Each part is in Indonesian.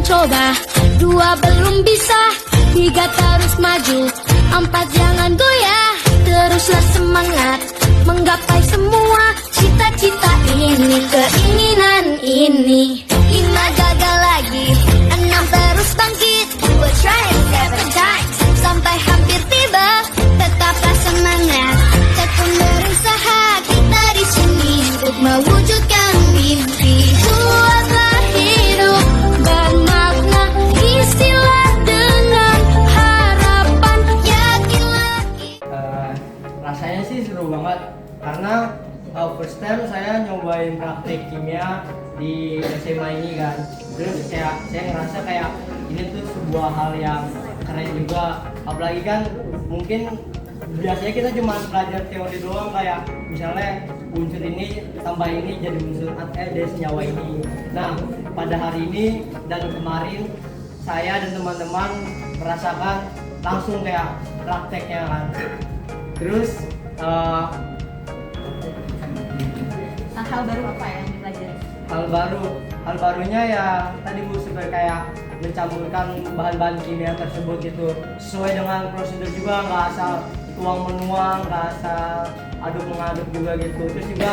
mencoba. 2 belum bisa, 3 terus maju, 4 jangan goyah, teruslah semangat menggapai semua cita-cita ini, keinginan ini. 5 gagal lagi, 6 terus bangkit, we'll try it 7 times sampai hampir tiba. Tetaplah semangat, tekun berusaha, kita di sini untuk mewujudkan mimpi. Buatlah hidup bermakna, isilah dengan harapan, yakinlah. Rasanya sih seru banget karena first time saya nyobain praktek kimia di SMA ini kan. Terus saya ngerasa kayak ini tuh sebuah hal yang keren juga. Apalagi kan mungkin biasanya kita cuma belajar teori doang, kayak misalnya unsur ini tambah ini jadi unsur dari senyawa ini. Nah, pada hari ini dan kemarin saya dan teman-teman merasakan langsung kayak prakteknya kan. Terus hal baru apa yang dipelajari? Hal barunya ya tadi Bu, seperti kayak mencampurkan bahan-bahan kimia tersebut gitu sesuai dengan prosedur juga, nggak asal tuang menuang, nggak asal aduk mengaduk juga gitu. Terus juga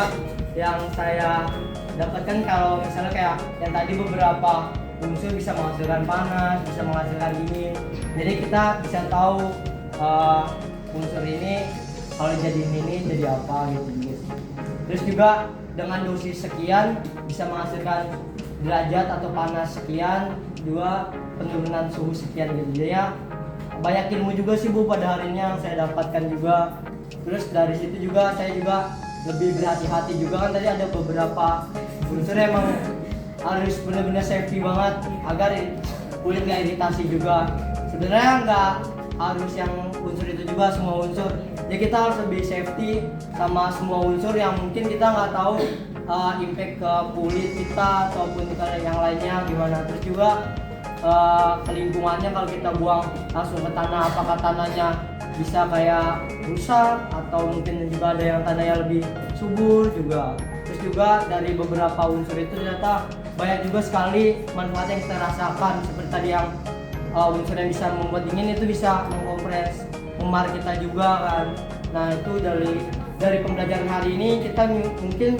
yang saya dapatkan kalau misalnya kayak yang tadi beberapa unsur bisa menghasilkan panas, bisa menghasilkan dingin, jadi kita bisa tahu unsur ini kalau jadi ini jadi apa gitu guys. Terus juga dengan dosis sekian bisa menghasilkan derajat atau panas sekian, juga penurunan suhu sekian gitu. Jadi ya banyak ilmu juga sih Bu pada hari ini yang saya dapatkan juga. Terus dari situ juga saya juga lebih berhati-hati juga kan, tadi ada beberapa unsur emang harus benar-benar safety banget agar kulit nggak iritasi juga. Sebenarnya nggak harus yang unsur itu juga, semua unsur. Jadi kita harus lebih safety sama semua unsur yang mungkin kita nggak tahu impact ke kulit kita ataupun ke yang lainnya gimana. Terus juga ke lingkungannya, kalau kita buang langsung ke tanah, apakah tanahnya bisa kayak rusak atau mungkin juga ada yang tanahnya lebih subur juga. Terus juga dari beberapa unsur itu ternyata banyak juga sekali manfaat yang kita rasakan, seperti tadi yang unsur yang bisa membuat dingin itu bisa mengkompres memar kita juga kan. Nah itu dari pembelajaran hari ini kita mungkin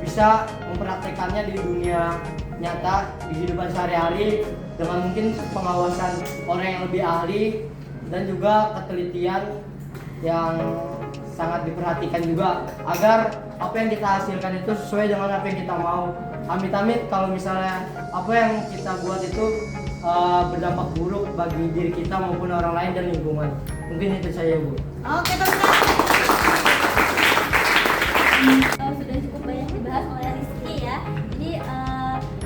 bisa mempraktekannya di dunia nyata, di kehidupan sehari-hari dengan mungkin pengawasan orang yang lebih ahli dan juga ketelitian yang sangat diperhatikan juga agar apa yang kita hasilkan itu sesuai dengan apa yang kita mau. Amit-amit kalau misalnya apa yang kita buat itu berdampak buruk bagi diri kita maupun orang lain dan lingkungan. Mungkin itu saja Bu. Oke teman-teman, sudah cukup banyak dibahas oleh Rizky ya. Jadi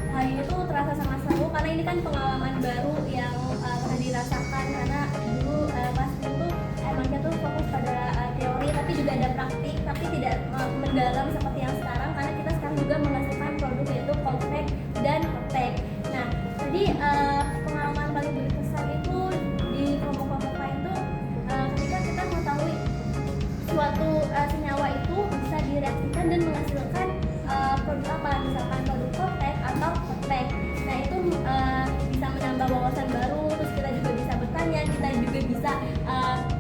hari itu terasa sangat seru karena ini kan pengalaman baru yang pernah dirasakan, karena dulu pas itu emang kita tuh fokus pada teori tapi juga ada praktik, tapi tidak mendalam seperti yang sekarang, karena kita sekarang juga menghasilkan produk yaitu cold pack dan pack. Nah jadi pengalaman paling berkesan itu di kelompok-kelompok lain tuh ketika kita mengetahui suatu senyawa itu bisa direaksikan dan menghasilkan produk apa, misalkan produk cold pack atau hot pack. Nah itu bisa menambah wawasan baru, terus kita juga bisa bertanya, kita juga bisa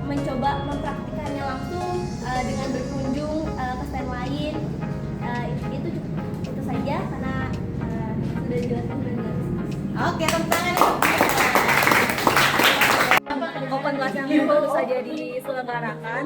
mencoba mempraktikannya langsung dengan berkunjung ke stand lain. Itu saja karena sudah dijelaskan dengan Oke, tepuk tangan. Open class yang baru saja diselenggarakan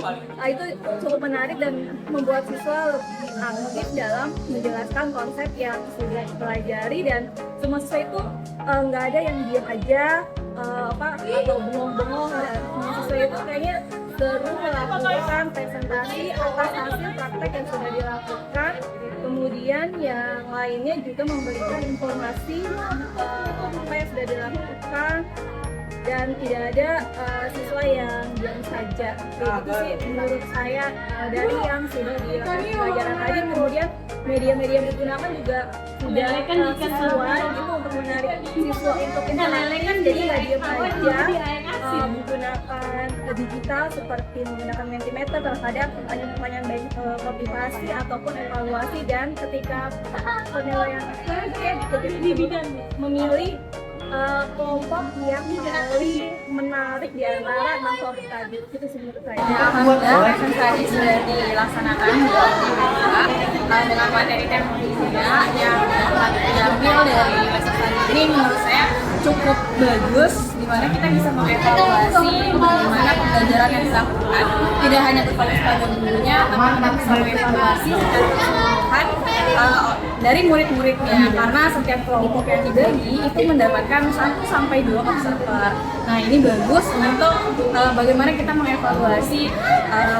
itu cukup menarik dan membuat siswa lebih aktif dalam menjelaskan konsep yang sudah dipelajari, dan semua siswa itu nggak ada yang diam aja atau bengong-bengong. Dan semua siswa itu kayaknya seru melakukan presentasi atas hasil praktek yang sudah dilakukan. Kemudian yang lainnya juga memberikan informasi apa yang sudah dilakukan, dan tidak ada siswa yang diam saja. Itu sih menurut saya dari yang sudah dilakukan pelajaran tadi. Kemudian media-media yang digunakan juga sudah sesuai gitu untuk menarik siswa untuk interaksi, jadi nggak diam aja. Menggunakan digital seperti menggunakan Mentimeter terhadap pertanyaan-pertanyaan baik motivasi ataupun evaluasi, dan ketika penilaian akhir dia juga memilih kelompok yang paling menarik di antara 6 kelompok tadi itu sih menurut saya. Alhamdulillah lesson study sudah dilaksanakan dengan materi teknologinya yang diambil dari lesson study ini menurut saya cukup bagus, di mana kita bisa mengevaluasi bagaimana pembelajaran yang dilakukan tidak hanya berfokus pada gurunya, tapi kita bisa mengevaluasi secara keseluruhan dari murid-muridnya, karena setiap kelompok yang dibagi itu mendapatkan 1-2 observer. Nah ini bagus untuk bagaimana kita mengevaluasi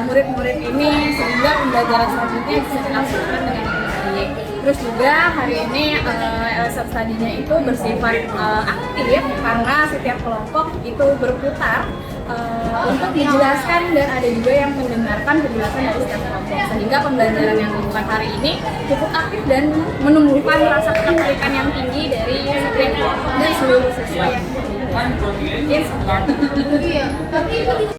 murid-murid ini sehingga pembelajaran selanjutnya bisa dilaksanakan dengan baik. Terus juga hari ini lesson study-nya itu bersifat aktif karena setiap kelompok itu berputar untuk dijelaskan dan ada juga yang mendengarkan penjelasan dari setiap kelompok, sehingga pembelajaran yang dilakukan hari ini cukup aktif dan menumbuhkan rasa ketertarikan yang tinggi dari setiap kelompok dan seluruh siswa yang